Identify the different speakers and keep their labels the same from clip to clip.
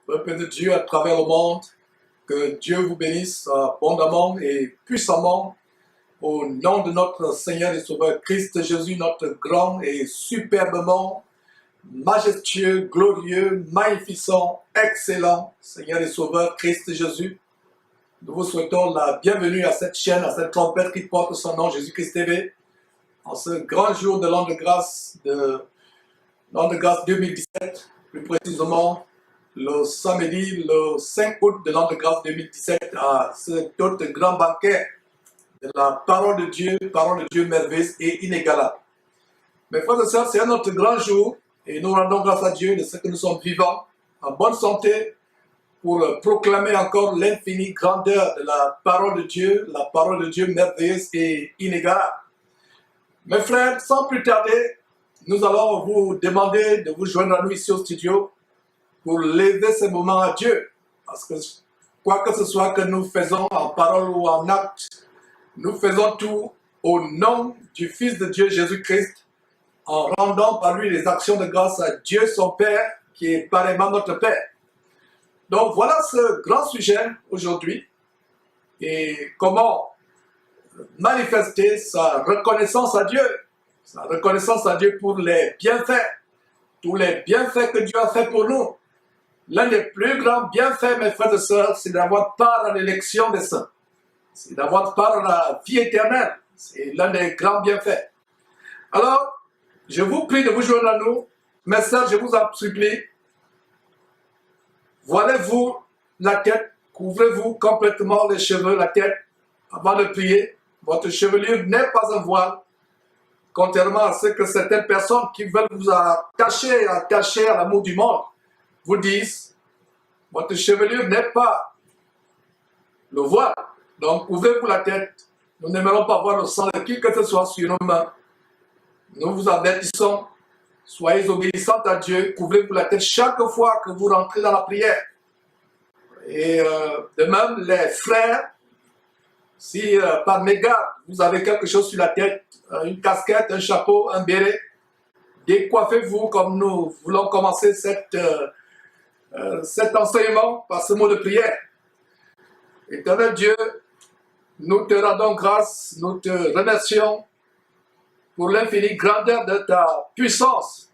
Speaker 1: peuple de Dieu à travers le monde. Que Dieu vous bénisse abondamment et puissamment au nom de notre Seigneur et Sauveur Christ Jésus, notre grand et superbement majestueux, glorieux, magnificent, excellent Seigneur et Sauveur Christ Jésus. Nous vous souhaitons la bienvenue à cette chaîne, à cette trompette qui porte son nom, Jésus-Christ TV, en ce grand jour de l'an de grâce 2017, plus précisément le samedi, le 5 août de l'an de grâce 2017, à cet autre grand banquet de la parole de Dieu merveilleuse et inégalable. Mes frères et sœurs, c'est un autre grand jour et nous rendons grâce à Dieu de ce que nous sommes vivants, en bonne santé, pour proclamer encore l'infinie grandeur de la parole de Dieu merveilleuse et inégalable. Mes frères, sans plus tarder, nous allons vous demander de vous joindre à nous ici au studio pour lever ce moment à Dieu. Parce que quoi que ce soit que nous faisons en parole ou en acte, nous faisons tout au nom du Fils de Dieu Jésus-Christ, en rendant par lui les actions de grâce à Dieu son Père, qui est pareillement notre Père. Donc voilà ce grand sujet aujourd'hui, et comment manifester sa reconnaissance à Dieu pour les bienfaits, tous les bienfaits que Dieu a fait pour nous. L'un des plus grands bienfaits, mes frères et sœurs, c'est d'avoir part à l'élection des saints. C'est d'avoir part à la vie éternelle. C'est l'un des grands bienfaits. Alors, je vous prie de vous joindre à nous. Mes sœurs, je vous en supplie. Voilez-vous la tête, couvrez-vous complètement les cheveux, la tête, avant de prier. Votre chevelure n'est pas un voile, contrairement à ce que certaines personnes qui veulent vous attacher à l'amour du monde vous disent. Votre chevelure n'est pas le voile, donc couvrez-vous la tête. Nous n'aimerons pas voir le sang de qui que ce soit sur nos mains. Nous vous avertissons, soyez obéissants à Dieu, couvrez-vous la tête chaque fois que vous rentrez dans la prière. Et de même, les frères, si par mégarde vous avez quelque chose sur la tête, une casquette, un chapeau, un béret, décoiffez-vous comme nous voulons commencer cet enseignement par ce mot de prière. Éternel Dieu, nous te rendons grâce, nous te remercions pour l'infinie grandeur de ta puissance,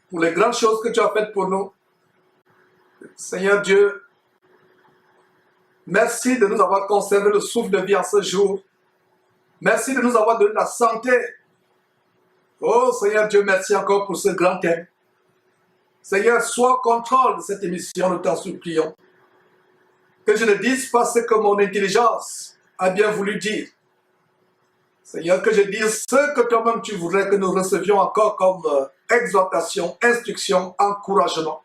Speaker 1: pour les grandes choses que tu as faites pour nous. Seigneur Dieu, merci de nous avoir conservé le souffle de vie en ce jour. Merci de nous avoir donné la santé. Oh Seigneur Dieu, merci encore pour ce grand thème. Seigneur, sois au contrôle de cette émission, nous t'en supplions. Que je ne dise pas ce que mon intelligence a bien voulu dire. Seigneur, que je dise ce que toi-même tu voudrais que nous recevions encore comme exhortation, instruction, encouragement.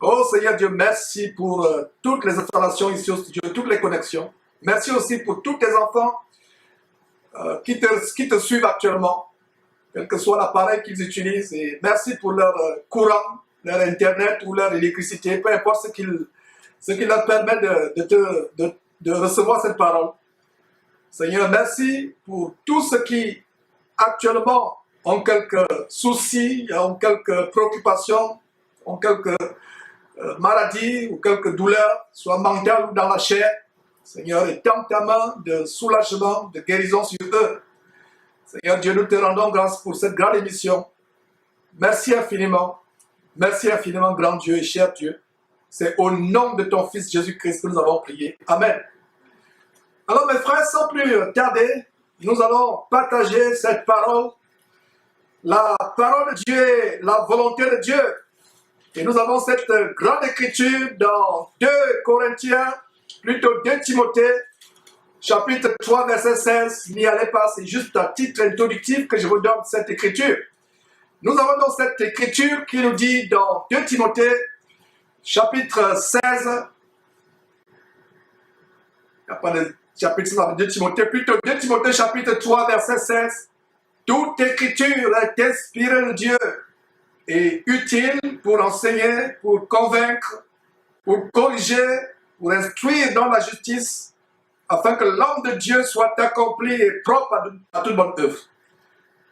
Speaker 1: Oh Seigneur Dieu, merci pour toutes les installations ici au studio, toutes les connexions. Merci aussi pour tous tes enfants qui te suivent actuellement, quel que soit l'appareil qu'ils utilisent. Et merci pour leur courant, leur internet ou leur électricité, peu importe ce qui leur permet de recevoir cette parole. Seigneur, merci pour tous ceux qui actuellement ont quelques soucis, ont quelques préoccupations, ont quelques maladies ou quelques douleurs, soit mentales ou dans la chair. Seigneur, étends ta main de soulagement, de guérison sur eux. Seigneur Dieu, nous te rendons grâce pour cette grande émission. Merci infiniment, grand Dieu et cher Dieu. C'est au nom de ton Fils Jésus-Christ que nous avons prié. Amen. Alors mes frères, sans plus tarder, nous allons partager cette parole. La parole de Dieu est la volonté de Dieu. Et nous avons cette grande écriture dans 2 Corinthiens, plutôt 2 Timothée, chapitre 3, verset 16. N'y allez pas, c'est juste un titre introductif que je vous donne cette écriture. Nous avons donc cette écriture qui nous dit dans 2 Timothée, chapitre 16, il n'y a pas de chapitre 2 Timothée, plutôt 2 Timothée, chapitre 3, verset 16. Toute écriture est inspirée de Dieu et utile pour enseigner, pour convaincre, pour corriger, pour instruire dans la justice, afin que l'homme de Dieu soit accompli et propre à toute bonne œuvre.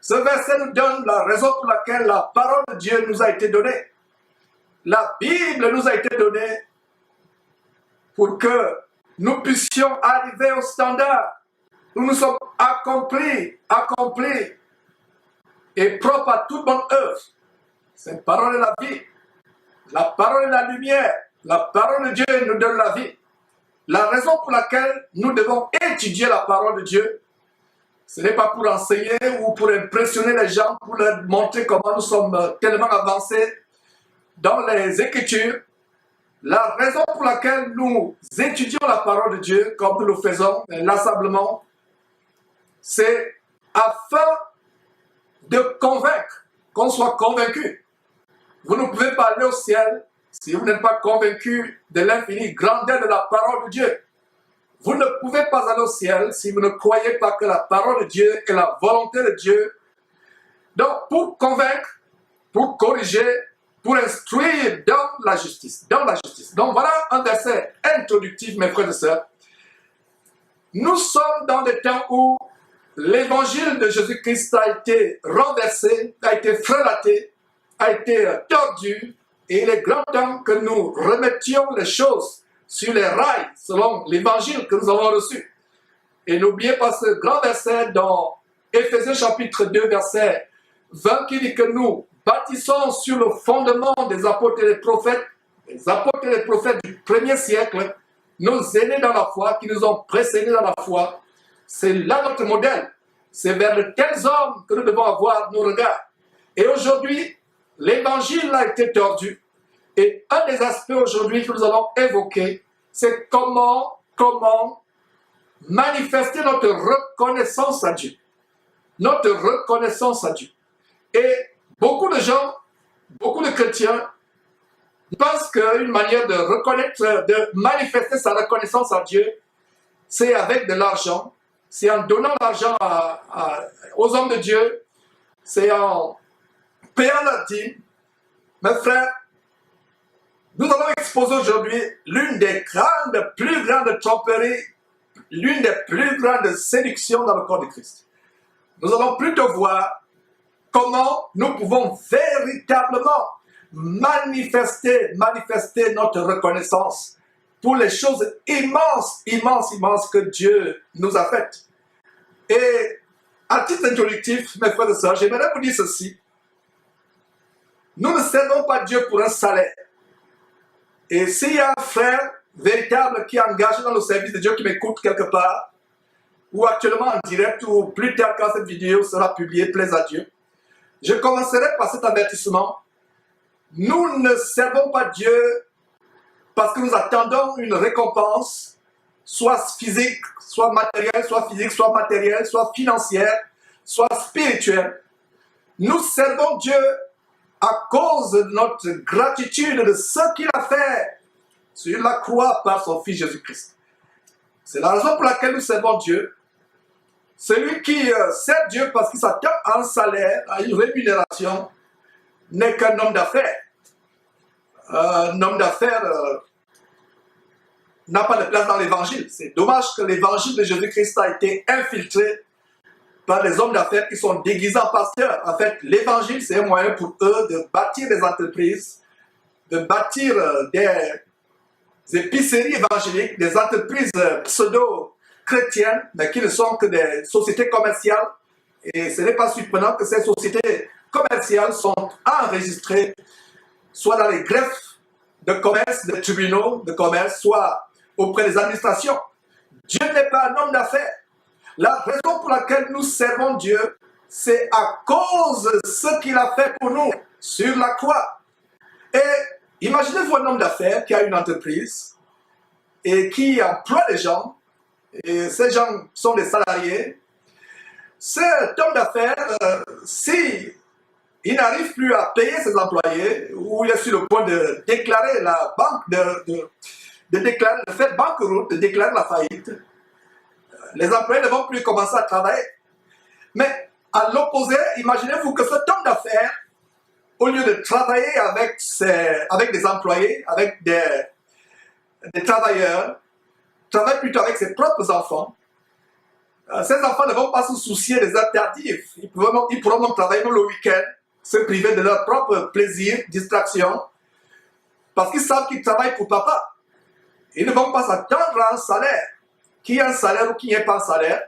Speaker 1: Ce verset nous donne la raison pour laquelle la parole de Dieu nous a été donnée. La Bible nous a été donnée pour que nous puissions arriver au standard où nous sommes accomplis et propres à toute bonne œuvre. Cette parole est la vie. La parole est la lumière. La parole de Dieu nous donne la vie. La raison pour laquelle nous devons étudier la parole de Dieu, ce n'est pas pour enseigner ou pour impressionner les gens, pour leur montrer comment nous sommes tellement avancés dans les Écritures. La raison pour laquelle nous étudions la parole de Dieu, comme nous le faisons inlassablement, c'est afin de convaincre, qu'on soit convaincu. Vous ne pouvez pas aller au ciel si vous n'êtes pas convaincu de l'infinie grandeur de la parole de Dieu. Vous ne pouvez pas aller au ciel si vous ne croyez pas que la parole de Dieu est la volonté de Dieu. Donc, pour convaincre, pour corriger, pour instruire dans la justice. Donc, voilà un verset introductif, mes frères et sœurs. Nous sommes dans des temps où l'évangile de Jésus-Christ a été renversé, a été frelaté, a été tordu, et il est grand temps que nous remettions les choses sur les rails selon l'évangile que nous avons reçu. Et n'oubliez pas ce grand verset dans Éphésiens chapitre 2, verset 20, qui dit que nous bâtissons sur le fondement des apôtres et des prophètes, du premier siècle, nos aînés dans la foi, qui nous ont précédés dans la foi. C'est là notre modèle. C'est vers de tels hommes que nous devons avoir nos regards. Et aujourd'hui, l'évangile a été tordu. Et un des aspects aujourd'hui que nous allons évoquer, c'est comment manifester notre reconnaissance à Dieu. Notre reconnaissance à Dieu. Et beaucoup de gens, beaucoup de chrétiens, pensent qu'une manière de reconnaître, de manifester sa reconnaissance à Dieu, c'est avec de l'argent, c'est en donnant l'argent aux hommes de Dieu, c'est en payant leur dîme. Mes frères, nous allons exposer aujourd'hui l'une des plus grandes tromperies, l'une des plus grandes séductions dans le corps de Christ. Nous allons plutôt voir comment nous pouvons véritablement manifester notre reconnaissance pour les choses immenses que Dieu nous a faites. Et à titre introductif, mes frères et sœurs, j'aimerais vous dire ceci. Nous ne servons pas Dieu pour un salaire. Et s'il y a un frère véritable qui est engagé dans le service de Dieu, qui m'écoute quelque part, ou actuellement en direct, ou plus tard quand cette vidéo sera publiée, plaise à Dieu, je commencerai par cet avertissement. Nous ne servons pas Dieu parce que nous attendons une récompense, soit physique, soit matérielle, soit physique, soit matérielle, soit financière, soit spirituelle. Nous servons Dieu à cause de notre gratitude de ce qu'il a fait sur la croix par son Fils Jésus-Christ. C'est la raison pour laquelle nous servons Dieu. Celui qui sert Dieu parce qu'il s'attend à un salaire, à une rémunération, n'est qu'un homme d'affaires. Un homme d'affaires n'a pas de place dans l'évangile. C'est dommage que l'évangile de Jésus-Christ a été infiltré par des hommes d'affaires qui sont déguisés en pasteurs. En fait, l'évangile, c'est un moyen pour eux de bâtir des entreprises, de bâtir des épiceries évangéliques, des entreprises pseudo-chrétiennes, mais qui ne sont que des sociétés commerciales. Et ce n'est pas surprenant que ces sociétés commerciales sont enregistrées soit dans les greffes de commerce, des tribunaux de commerce, soit auprès des administrations. Dieu n'est pas un homme d'affaires. La raison pour laquelle nous servons Dieu, c'est à cause de ce qu'il a fait pour nous sur la croix. Et imaginez-vous un homme d'affaires qui a une entreprise et qui emploie des gens, et ces gens sont des salariés. Cet homme d'affaires, si il n'arrive plus à payer ses employés, ou il est sur le point de déclarer la banque, de faire banqueroute, de déclarer la faillite, les employés ne vont plus commencer à travailler. Mais à l'opposé, imaginez-vous que cet homme d'affaires, au lieu de travailler avec des employés, avec des travailleurs, travaille plutôt avec ses propres enfants. Ces enfants ne vont pas se soucier des interdits. Ils pourront même travailler même le week-end, se priver de leur propre plaisir, distraction. Parce qu'ils savent qu'ils travaillent pour papa. Ils ne vont pas s'attendre à un salaire. Qu'il y ait un salaire ou qu'il n'y ait pas un salaire,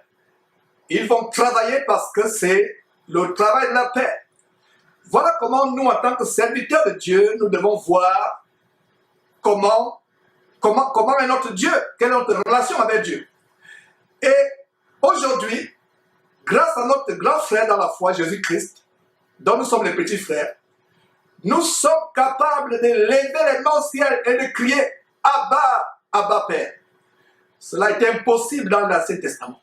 Speaker 1: ils vont travailler parce que c'est le travail de leur père. Voilà comment nous, en tant que serviteurs de Dieu, nous devons voir comment est notre Dieu, quelle est notre relation avec Dieu. Et aujourd'hui, grâce à notre grand frère dans la foi, Jésus-Christ, dont nous sommes les petits frères, nous sommes capables de lever les mains au ciel et de crier « Abba, Abba Père ». Cela est impossible dans l'Ancien Testament.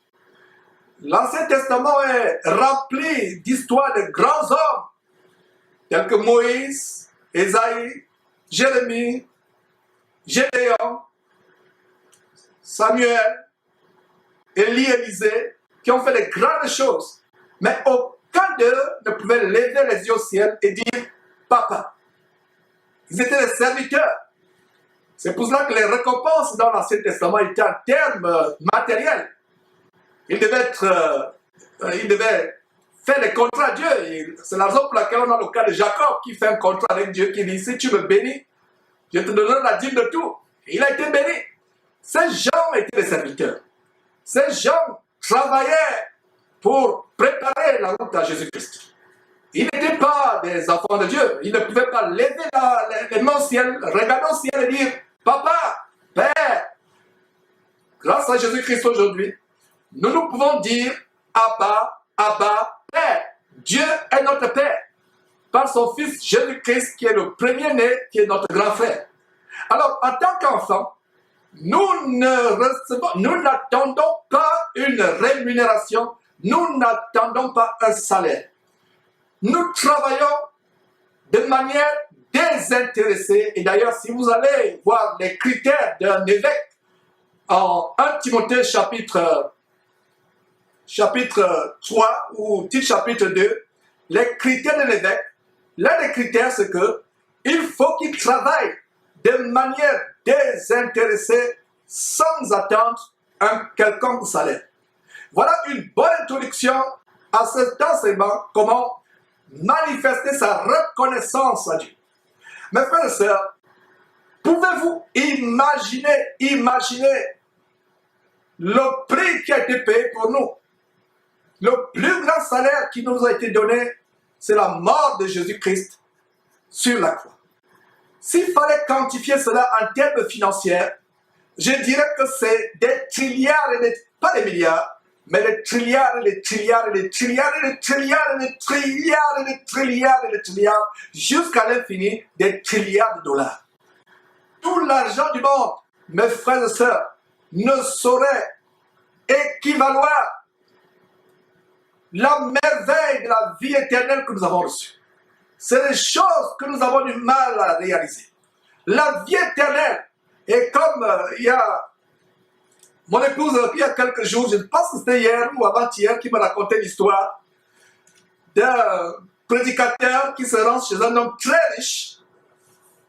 Speaker 1: L'Ancien Testament est rempli d'histoires de grands hommes, tels que Moïse, Ésaïe, Jérémie, Gédéon, Samuel, Élie, Élisée, qui ont fait de grandes choses. Mais aucun d'eux ne pouvait lever les yeux au ciel et dire « Papa ». Ils étaient des serviteurs. C'est pour cela que les récompenses dans l'Ancien Testament étaient en termes matériels. Ils devaient faire des contrats à Dieu. C'est la raison pour laquelle on a le cas de Jacob qui fait un contrat avec Dieu, qui dit « Si tu me bénis, je te donnerai la dîme de tout ». Et il a été béni. Ces gens étaient des serviteurs. Ces gens travaillaient pour préparer la route à Jésus-Christ. Ils n'étaient pas des enfants de Dieu. Ils ne pouvaient pas lever les mains au ciel, regarder au ciel et dire « Papa, Père ». Grâce à Jésus-Christ aujourd'hui, nous pouvons dire « Abba, Abba, Père ». Dieu est notre Père. Par son Fils Jésus-Christ qui est le premier-né, qui est notre grand frère. Alors, en tant qu'enfants, nous n'attendons pas une rémunération, nous n'attendons pas un salaire. Nous travaillons de manière désintéressée. Et d'ailleurs, si vous allez voir les critères d'un évêque en 1 Timothée chapitre 3 ou petit chapitre 2, les critères de l'évêque, l'un des critères, c'est que il faut qu'il travaille de manière désintéressée sans attendre un quelconque salaire. Voilà une bonne introduction à cet enseignement, comment manifester sa reconnaissance à Dieu. Mes frères et sœurs, pouvez-vous imaginer le prix qui a été payé pour nous? Le plus grand salaire qui nous a été donné, c'est la mort de Jésus-Christ sur la croix. S'il fallait quantifier cela en termes financiers, je dirais que c'est des trilliards et pas des milliards, mais des trilliards et des trilliards et des trilliards et des trilliards et des trilliards et des trilliards et des trilliards, jusqu'à l'infini, des trilliards de dollars. Tout l'argent du monde, mes frères et sœurs, ne saurait équivaloir la merveille de la vie éternelle que nous avons reçue. C'est des choses que nous avons du mal à réaliser. La vie éternelle, et comme il y a mon épouse, il y a quelques jours, je pense que c'était hier ou avant-hier, qui me racontait l'histoire d'un prédicateur qui se rend chez un homme très riche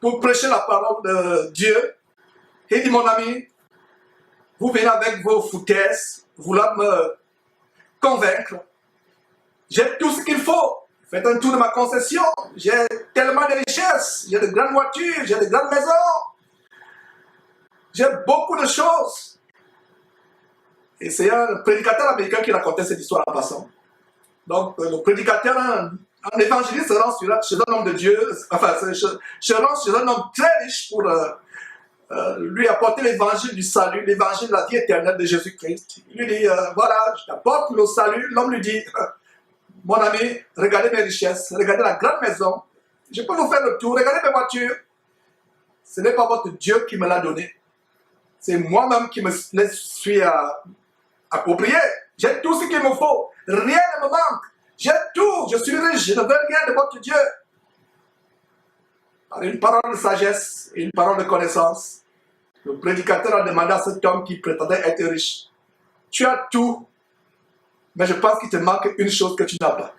Speaker 1: pour prêcher la parole de Dieu. Et il dit, mon ami, vous venez avec vos foutaises, vous voulez me convaincre. J'ai tout ce qu'il faut. Faites un tour de ma concession. J'ai tellement de richesses. J'ai de grandes voitures, j'ai de grandes maisons. J'ai beaucoup de choses. Et c'est un prédicateur américain qui racontait cette histoire en passant. Donc, le prédicateur, un évangéliste se rend chez un homme de Dieu, enfin, se rend chez un homme très riche pour lui apporter l'évangile du salut, l'évangile de la vie éternelle de Jésus-Christ. Il lui dit, voilà, je t'apporte le salut. L'homme lui dit, mon ami, regardez mes richesses, regardez la grande maison, je peux vous faire le tour, regardez mes voitures. Ce n'est pas votre Dieu qui me l'a donné. C'est moi-même qui me suis approprié. J'ai tout ce qu'il me faut. Rien ne me manque. J'ai tout. Je suis riche. Je ne veux rien de votre Dieu. Par une parole de sagesse et une parole de connaissance, le prédicateur a demandé à cet homme qui prétendait être riche, tu as tout, mais je pense qu'il te manque une chose que tu n'as pas.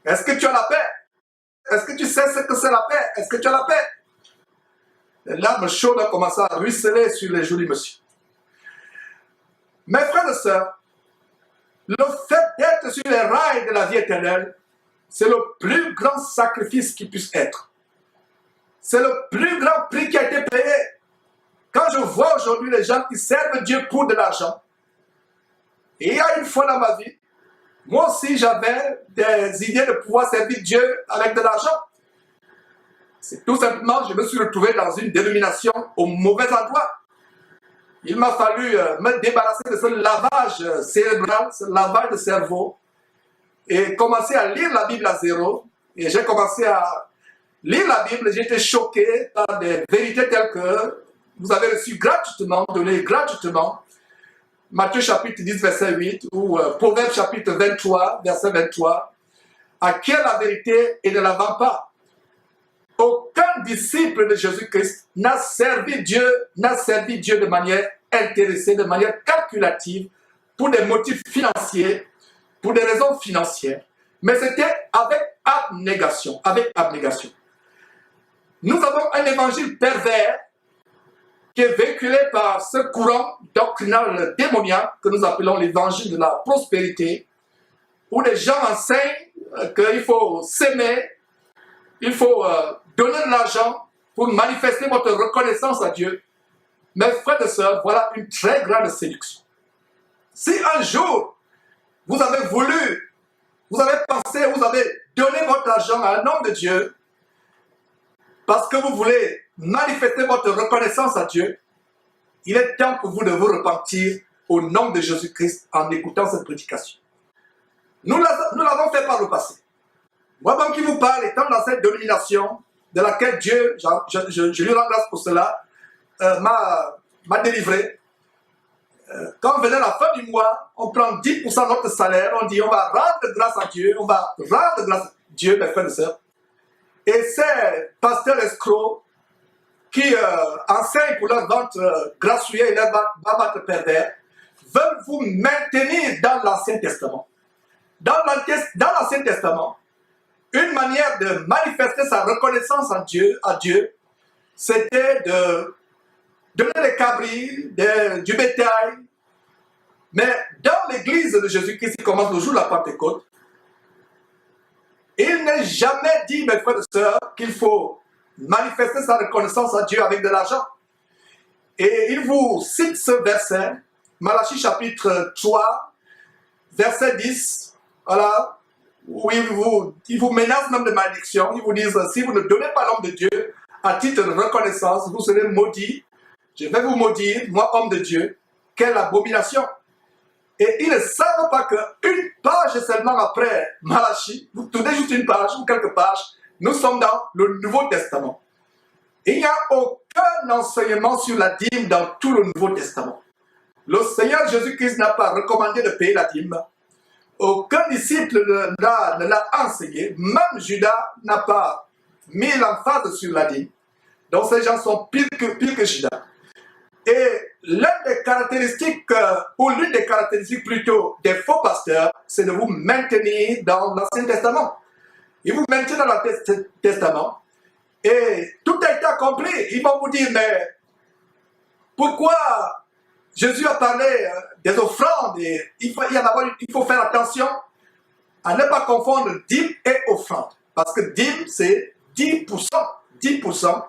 Speaker 1: Est-ce que tu as la paix? Est-ce que tu sais ce que c'est la paix? Est-ce que tu as la paix? Les larmes chaudes ont commencé à ruisseler sur les joues du monsieur. Mes frères et sœurs, le fait d'être sur les rails de la vie éternelle, c'est le plus grand sacrifice qui puisse être. C'est le plus grand prix qui a été payé. Quand je vois aujourd'hui les gens qui servent Dieu pour de l'argent, et il y a une fois dans ma vie, moi aussi j'avais des idées de pouvoir servir Dieu avec de l'argent. C'est tout simplement, je me suis retrouvé dans une dénomination au mauvais endroit. Il m'a fallu me débarrasser de ce lavage cérébral, ce lavage de cerveau, et commencer à lire la Bible à zéro. Et j'ai commencé à lire la Bible, j'ai été choqué par des vérités telles que vous avez reçu gratuitement, donné gratuitement, Matthieu chapitre 10, verset 8, ou Proverbe chapitre 23, verset 23, acquiert la vérité et ne la vend pas. Aucun disciple de Jésus-Christ n'a servi Dieu de manière intéressée, de manière calculative, pour des motifs financiers, pour des raisons financières. Mais c'était avec abnégation, Nous avons un évangile pervers qui est véhiculé par ce courant doctrinal démoniaque que nous appelons l'évangile de la prospérité, où les gens enseignent qu'il faut s'aimer, il faut donner de l'argent pour manifester votre reconnaissance à Dieu. Mes frères et sœurs, voilà une très grande séduction. Si un jour, vous avez voulu, vous avez pensé, vous avez donné votre argent à un homme de Dieu, parce que vous voulez manifester votre reconnaissance à Dieu, il est temps pour vous de vous repentir au nom de Jésus-Christ en écoutant cette prédication. Nous l'avons fait par le passé. Moi-même qui vous parle, étant dans cette domination de laquelle Dieu, je lui rends grâce pour cela, m'a délivré. Quand venait la fin du mois, on prend 10% de notre salaire, on dit on va rendre grâce à Dieu, on va rendre grâce à Dieu, mes frères et sœurs. Et ces pasteurs escrocs qui enseignent pour leur ventre grassouillet et leur ventre pervers veulent vous maintenir dans l'Ancien Testament. Dans l'Ancien Testament, une manière de manifester sa reconnaissance à Dieu, c'était de donner des cabris, du bétail. Mais dans l'église de Jésus-Christ qui commence le jour de la Pentecôte, il n'est jamais dit, mes frères et sœurs, qu'il faut manifester sa reconnaissance à Dieu avec de l'argent. Et il vous cite ce verset, Malachie chapitre 3, verset 10, voilà, où il vous menace même de malédiction. Ils vous disent, si vous ne donnez pas l'homme de Dieu à titre de reconnaissance, vous serez maudits. Je vais vous maudire, moi, homme de Dieu. Quelle abomination! Et ils ne savent pas qu'une page seulement après Malachie, vous tournez juste une page ou quelques pages, nous sommes dans le Nouveau Testament. Il n'y a aucun enseignement sur la dîme dans tout le Nouveau Testament. Le Seigneur Jésus-Christ n'a pas recommandé de payer la dîme. Aucun disciple ne l'a enseigné. Même Judas n'a pas mis l'emphase sur la dîme. Donc ces gens sont pires que Judas. Et l'une des caractéristiques plutôt des faux pasteurs, c'est de vous maintenir dans l'Ancien Testament. Ils vous maintiennent dans l'Ancien Testament et tout a été accompli. Ils vont vous dire, mais pourquoi Jésus a parlé des offrandes et il faut faire attention à ne pas confondre dîme et offrande. Parce que dîme, c'est 10%. 10%.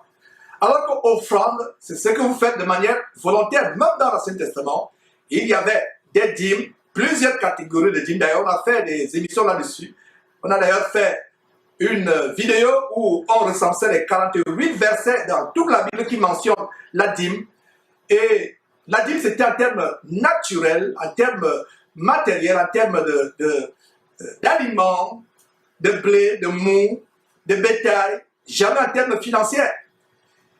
Speaker 1: Alors qu'offrande, c'est ce que vous faites de manière volontaire. Même dans l'Ancien Testament, il y avait des dîmes, plusieurs catégories de dîmes. D'ailleurs, on a fait des émissions là-dessus. On a d'ailleurs fait une vidéo où on recensait les 48 versets dans toute la Bible qui mentionnent la dîme. Et la dîme, c'était en termes naturels, en termes matériels, en termes d'aliments, de blé, de mou, de bétail, jamais en termes financiers.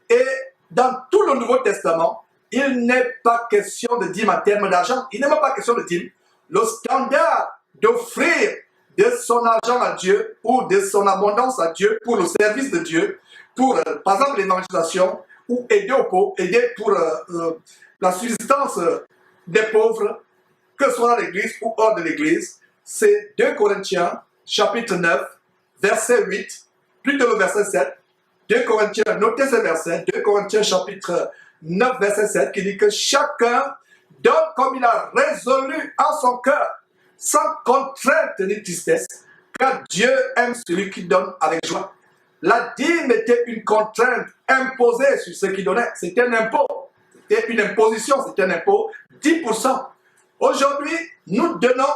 Speaker 1: Et dans tout le Nouveau Testament, il n'est pas question de dîme en termes d'argent. Il n'est même pas question de dîme. Le standard d'offrir de son argent à Dieu ou de son abondance à Dieu pour le service de Dieu, pour, par exemple, l'évangélisation ou aider aux pauvres, aider pour la subsistance des pauvres, que ce soit dans l'église ou hors de l'église, c'est 2 Corinthiens, chapitre 9, verset 8, plutôt le verset 7. 2 Corinthiens, notez ce verset, 2 Corinthiens chapitre 9, verset 7, qui dit que chacun donne comme il a résolu en son cœur, sans contrainte ni tristesse, car Dieu aime celui qui donne avec joie. la dîme était une contrainte imposée sur ceux qui donnaient. C'était un impôt. C'était une imposition, c'était un impôt, 10%. Aujourd'hui, nous donnons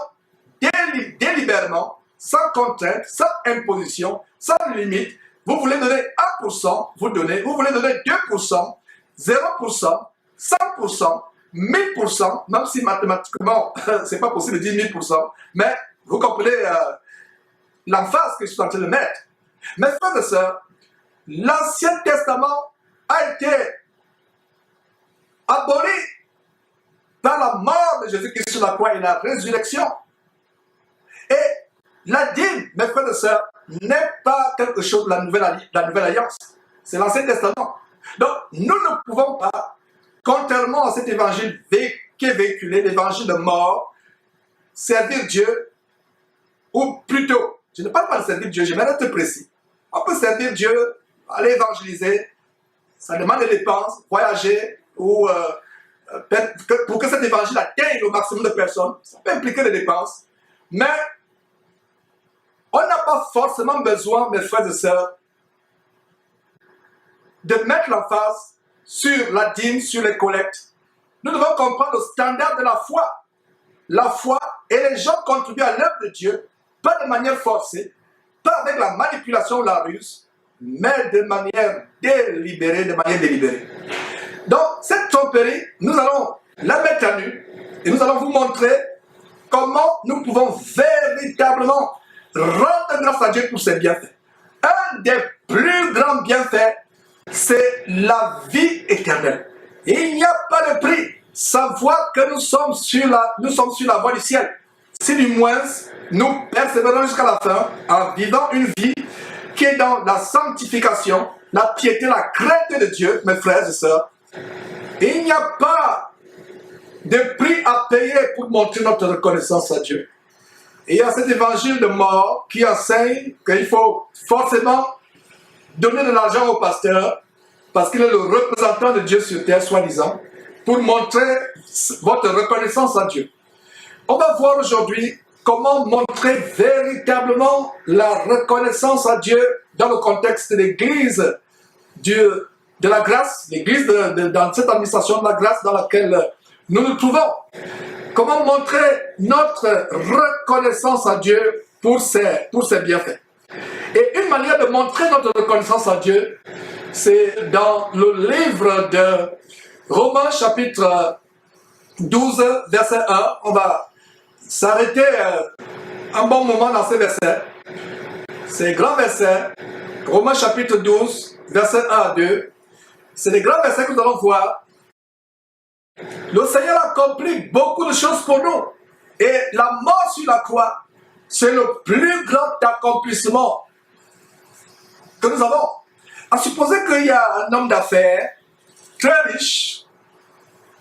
Speaker 1: délibérément, sans contrainte, sans imposition, sans limite. Vous voulez donner 1%, vous donnez. Vous voulez donner 2%, 0%, 100%, 1000%, même si mathématiquement, ce n'est pas possible de dire 1000%, mais vous comprenez l'emphase que je suis en train de mettre. Mes frères et sœurs, l'Ancien Testament a été aboli par la mort de Jésus-Christ sur la croix et la résurrection. Et la dîme, mes frères et sœurs, n'est pas quelque chose de la nouvelle alliance. C'est l'Ancien Testament. Donc, nous ne pouvons pas, contrairement à cet évangile qui est véhiculé, l'évangile de mort, servir Dieu, ou plutôt, je ne parle pas de servir Dieu, j'aimerais être précis. On peut servir Dieu, aller évangéliser, ça demande des dépenses, voyager, ou pour que cet évangile atteigne le maximum de personnes, ça peut impliquer des dépenses, mais on n'a pas forcément besoin, mes frères et sœurs, de mettre l'emphase sur la dîme, sur les collectes. Nous devons comprendre le standard de la foi. La foi, et les gens contribuent à l'œuvre de Dieu, pas de manière forcée, pas avec la manipulation ou la ruse, mais de manière délibérée, Donc, cette tromperie, nous allons la mettre à nu, et nous allons vous montrer comment nous pouvons véritablement rendre grâce à Dieu pour ses bienfaits. Un des plus grands bienfaits, c'est la vie éternelle. Et il n'y a pas de prix. Savoir que nous sommes sur la voie du ciel. Si du moins nous persévérons jusqu'à la fin en vivant une vie qui est dans la sanctification, la piété, la crainte de Dieu, mes frères et sœurs. Et il n'y a pas de prix à payer pour montrer notre reconnaissance à Dieu. Et il y a cet évangile de mort qui enseigne qu'il faut forcément donner de l'argent au pasteur parce qu'il est le représentant de Dieu sur terre, soi-disant, pour montrer votre reconnaissance à Dieu. On va voir aujourd'hui comment montrer véritablement la reconnaissance à Dieu dans le contexte de l'église de la grâce, l'église dans cette administration de la grâce dans laquelle nous nous trouvons. Comment montrer notre reconnaissance à Dieu pour ses bienfaits. Et une manière de montrer notre reconnaissance à Dieu, c'est dans le livre de Romains chapitre 12, verset 1. On va s'arrêter un bon moment dans ces versets. Ces grands versets, Romains chapitre 12, verset 1 à 2. C'est des grands versets que nous allons voir. Le Seigneur a accompli beaucoup de choses pour nous. Et la mort sur la croix, c'est le plus grand accomplissement que nous avons. À supposer qu'il y a un homme d'affaires très riche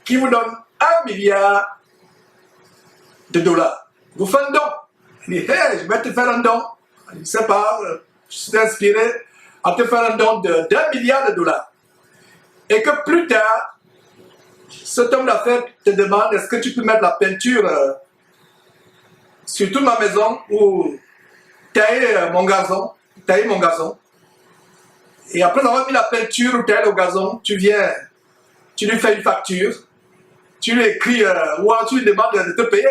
Speaker 1: qui vous donne 1 milliard de dollars. Vous faites un don. Il dit, hey, je vais te faire un don. Je ne sais pas, je suis inspiré à te faire un don d'1 milliard de dollars. Et que plus tard, cet homme d'affaires te demande, est-ce que tu peux mettre la peinture sur toute ma maison ou tailler mon gazon. Et après avoir mis la peinture ou tailler le gazon, tu viens, tu lui fais une facture, tu lui écris ou alors tu lui demandes de te payer.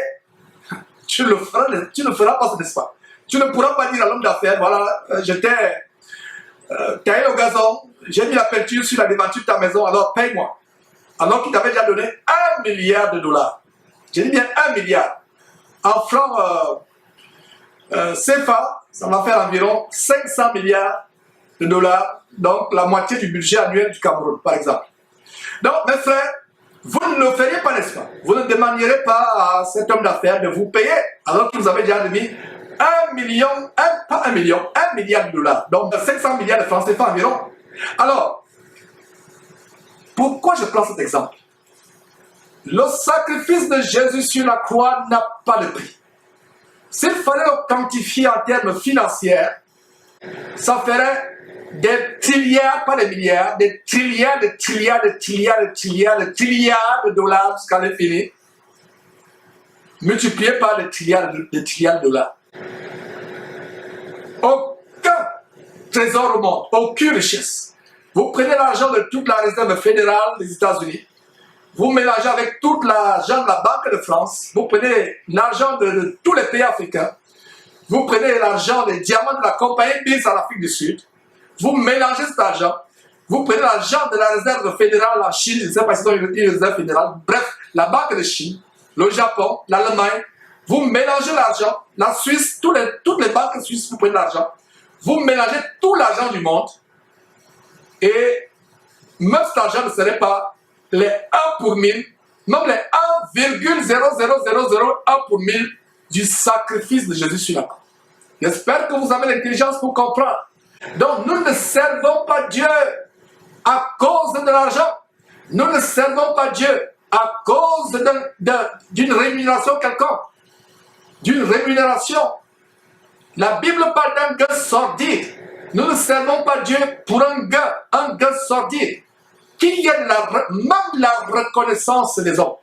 Speaker 1: Tu ne le feras pas, n'est-ce pas? Tu ne pourras pas dire à l'homme d'affaires, voilà, je t'ai taillé le gazon, j'ai mis la peinture sur la devanture de ta maison, alors paye-moi. Alors qu'il t'avait déjà donné 1 milliard de dollars. J'ai dit bien 1 milliard. En francs CFA, ça va faire environ 500 milliards de dollars, donc la moitié du budget annuel du Cameroun, par exemple. Donc, mes frères, vous ne le feriez pas, n'est-ce pas? Vous ne demanderiez pas à cet homme d'affaires de vous payer, alors que vous avez déjà mis 1 milliard de dollars, donc 500 milliards de francs CFA environ. Alors, pourquoi je prends cet exemple? Le sacrifice de Jésus sur la croix n'a pas de prix. S'il fallait le quantifier en termes financiers, ça ferait des trilliards, pas des milliards, des trilliards de dollars jusqu'à l'infini, multiplié par des trilliards de dollars. Aucun trésor au monde, aucune richesse. Vous prenez l'argent de toute la réserve fédérale des États-Unis, vous mélangez avec tout l'argent de la Banque de France, vous prenez l'argent de tous les pays africains, vous prenez l'argent des diamants de la compagnie Biz en Afrique du Sud, vous mélangez cet argent, vous prenez l'argent de la réserve fédérale en Chine, je ne sais pas si c'est une réserve fédérale, bref, la Banque de Chine, le Japon, l'Allemagne, vous mélangez l'argent, la Suisse, toutes les banques suisses, vous prenez l'argent, vous mélangez tout l'argent du monde, et même cet argent ne serait pas les 1 pour 1000, même les 1,00001 pour 1000 du sacrifice de Jésus sur la croix. J'espère que vous avez l'intelligence pour comprendre. Donc nous ne servons pas Dieu à cause de l'argent. Nous ne servons pas Dieu à cause d'une rémunération quelconque. D'une rémunération. La Bible parle d'un gain sordide. Nous ne servons pas Dieu pour un gain sordide. Qu'il y ait même la reconnaissance des hommes.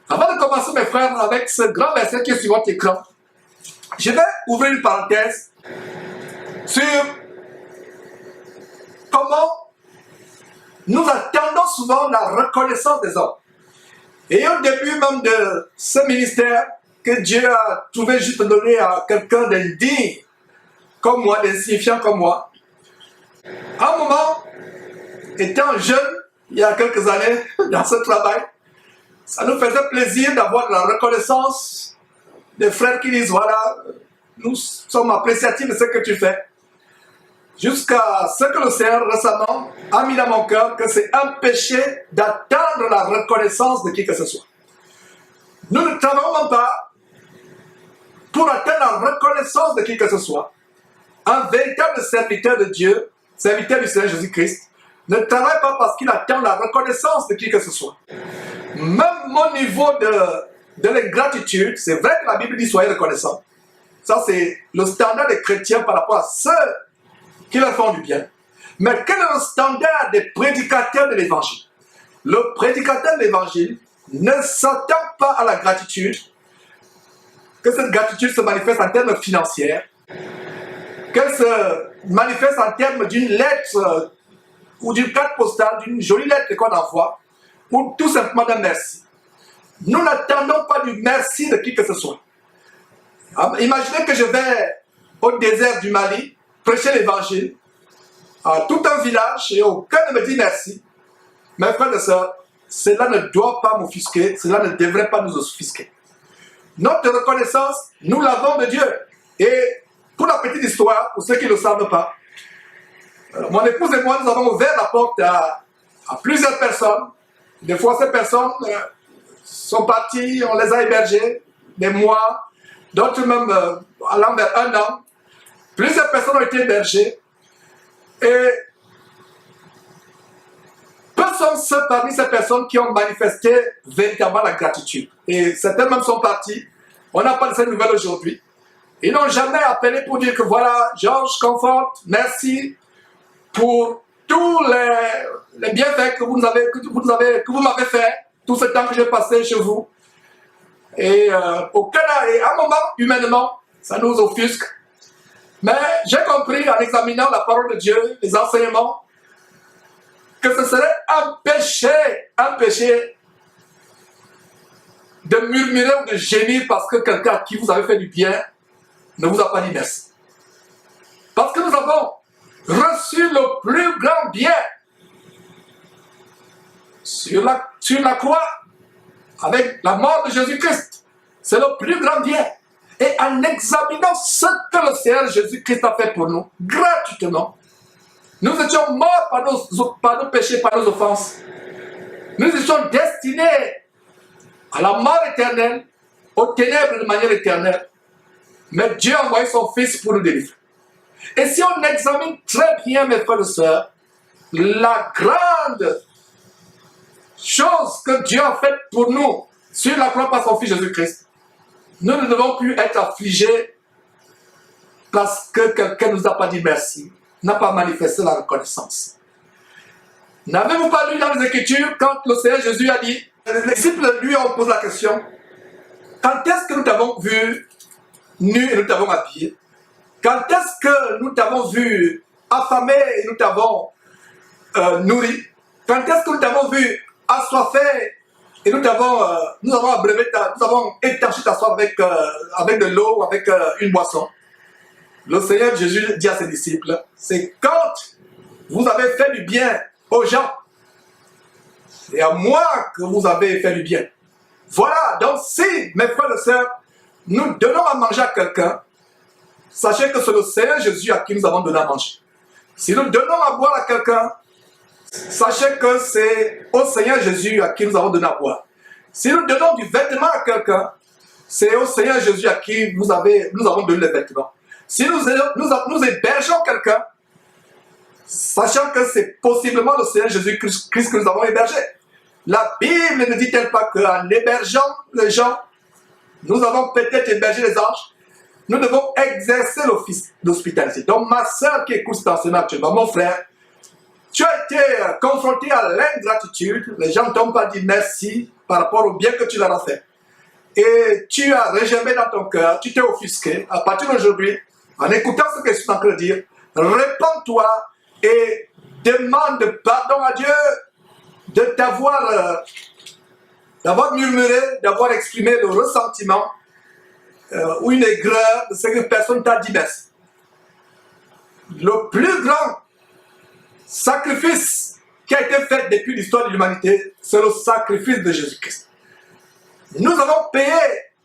Speaker 1: Avant de commencer, mes frères, avec ce grand verset qui est sur votre écran, je vais ouvrir une parenthèse sur comment nous attendons souvent la reconnaissance des hommes. Et au début même de ce ministère que Dieu a trouvé juste donné à quelqu'un d'indigne comme moi, d'insignifiant comme moi, à un moment, étant jeune, il y a quelques années, dans ce travail, ça nous faisait plaisir d'avoir la reconnaissance des frères qui disent, voilà, nous sommes appréciatifs de ce que tu fais. Jusqu'à ce que le Seigneur récemment a mis dans mon cœur que c'est un péché d'attendre la reconnaissance de qui que ce soit. Nous ne travaillons même pas pour atteindre la reconnaissance de qui que ce soit. Un véritable serviteur de Dieu, serviteur du Seigneur Jésus-Christ, ne travaille pas parce qu'il attend la reconnaissance de qui que ce soit. Même au niveau de l'ingratitude, c'est vrai que la Bible dit soyez reconnaissants. Ça, c'est le standard des chrétiens par rapport à ceux qui leur font du bien. Mais quel est le standard des prédicateurs de l'évangile? Le prédicateur de l'évangile ne s'attend pas à la gratitude, que cette gratitude se manifeste en termes financiers, qu'elle se manifeste en termes d'une lettre ou d'une carte postale, d'une jolie lettre qu'on envoie, ou tout simplement d'un merci. Nous n'attendons pas du merci de qui que ce soit. Imaginez que je vais au désert du Mali, prêcher l'évangile, à tout un village, et aucun ne me dit merci. Mes frères et sœurs, cela ne doit pas m'offusquer, cela ne devrait pas nous offusquer. Notre reconnaissance, nous l'avons de Dieu. Et pour la petite histoire, pour ceux qui ne le savent pas, mon épouse et moi, nous avons ouvert la porte à plusieurs personnes. Des fois, ces personnes sont parties, on les a hébergées des mois, d'autres même allant vers 1 an. Plusieurs personnes ont été hébergées. Et peu sont ceux parmi ces personnes qui ont manifesté véritablement la gratitude. Et certains même sont partis. On n'a pas de cette nouvelle aujourd'hui. Ils n'ont jamais appelé pour dire que voilà, Georges Comfort, merci pour tous les bienfaits que vous m'avez fait, tout ce temps que j'ai passé chez vous. Et à un moment, humainement, ça nous offusque. Mais j'ai compris en examinant la parole de Dieu, les enseignements, que ce serait un péché de murmurer ou de gémir parce que quelqu'un à qui vous avez fait du bien ne vous a pas dit merci. Parce que nous avons reçu le plus grand bien sur la croix avec la mort de Jésus-Christ. C'est le plus grand bien. Et en examinant ce que le Seigneur Jésus-Christ a fait pour nous, gratuitement, nous étions morts par nos péchés, par nos offenses. Nous étions destinés à la mort éternelle, aux ténèbres de manière éternelle. Mais Dieu a envoyé son Fils pour nous délivrer. Et si on examine très bien, mes frères et sœurs, la grande chose que Dieu a faite pour nous sur la croix par son Fils Jésus-Christ, nous ne devons plus être affligés parce que quelqu'un ne nous a pas dit merci, n'a pas manifesté la reconnaissance. N'avez-vous pas lu dans les Écritures quand le Seigneur Jésus a dit, les disciples lui ont posé la question, quand est-ce que nous t'avons vu nu et nous t'avons habillé? Quand est-ce que nous t'avons vu affamé et nous t'avons nourri? Quand est-ce que nous t'avons vu assoiffé et nous avons abreuvé nous avons étanché ta soif avec de l'eau ou avec une boisson? Le Seigneur Jésus dit à ses disciples, c'est quand vous avez fait du bien aux gens et à moi que vous avez fait du bien. Voilà, donc si, mes frères et sœurs, nous donnons à manger à quelqu'un, sachez que c'est le Seigneur Jésus à qui nous avons donné à manger. Si nous donnons à boire à quelqu'un, sachez que c'est au Seigneur Jésus à qui nous avons donné à boire. Si nous donnons du vêtement à quelqu'un, c'est au Seigneur Jésus à qui nous avons donné les vêtements. Si nous hébergeons quelqu'un, sachant que c'est possiblement le Seigneur Jésus-Christ que nous avons hébergé. La Bible ne dit-elle pas qu'en hébergeant les gens, nous avons peut-être hébergé les anges, nous devons exercer l'office d'hospitalité. Donc ma soeur qui écoute cet enseignement actuellement, mon frère, tu as été confronté à l'ingratitude, les gens ne t'ont pas dit merci par rapport au bien que tu leur as fait. Et tu as regermé dans ton cœur, tu t'es offusqué. À partir d'aujourd'hui, en écoutant ce que je suis en train de dire, répands-toi et demande pardon à Dieu de d'avoir murmuré, d'avoir exprimé le ressentiment ou une aigreur de ce que personne t'a dit merci. Le plus grand sacrifice qui a été fait depuis l'histoire de l'humanité, c'est le sacrifice de Jésus-Christ. Nous avons payé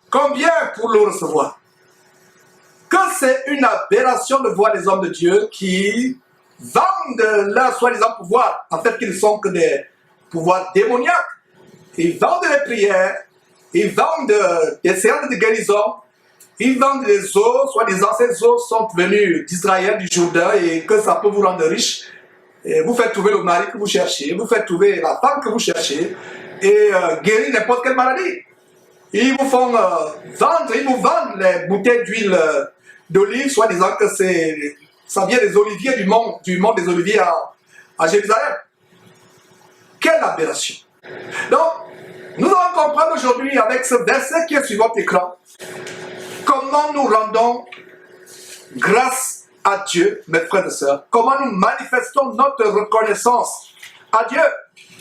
Speaker 1: combien pour le recevoir? Que c'est une aberration de voir les hommes de Dieu qui vendent leur soi-disant pouvoir, en fait, qu'ils ne sont que des pouvoirs démoniaques. Ils vendent des prières, ils vendent des séances de guérison, ils vendent des eaux, soi-disant ces eaux sont venues d'Israël, du Jourdain, et que ça peut vous rendre riche. Et vous faites trouver le mari que vous cherchez, vous faites trouver la femme que vous cherchez, et guérir n'importe quelle maladie. Ils vous font vendre, ils vous vendent les bouteilles d'huile d'olive, soi-disant que ça vient des oliviers du mont des oliviers à Jérusalem. Quelle aberration! Donc, nous allons comprendre aujourd'hui avec ce verset qui est sur votre écran, comment nous rendons grâce à Dieu, mes frères et sœurs, comment nous manifestons notre reconnaissance à Dieu.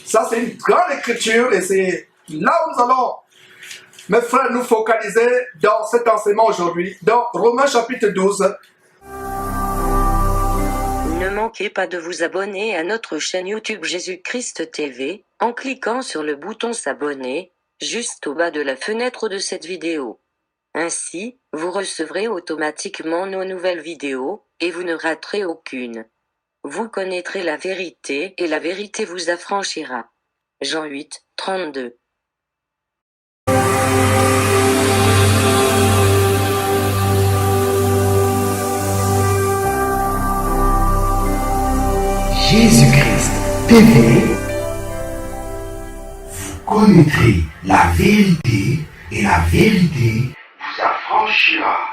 Speaker 1: Ça, c'est une grande écriture et c'est là où nous allons, mes frères, nous focaliser dans cet enseignement aujourd'hui, dans Romains chapitre 12.
Speaker 2: Ne manquez pas de vous abonner à notre chaîne YouTube Jésus-Christ TV, en cliquant sur le bouton s'abonner, juste au bas de la fenêtre de cette vidéo. Ainsi, vous recevrez automatiquement nos nouvelles vidéos, et vous ne raterez aucune. Vous connaîtrez la vérité, et la vérité vous affranchira. Jean 8, 32.
Speaker 3: Jésus-Christ TV, vous connaîtrez la vérité et la vérité vous affranchira.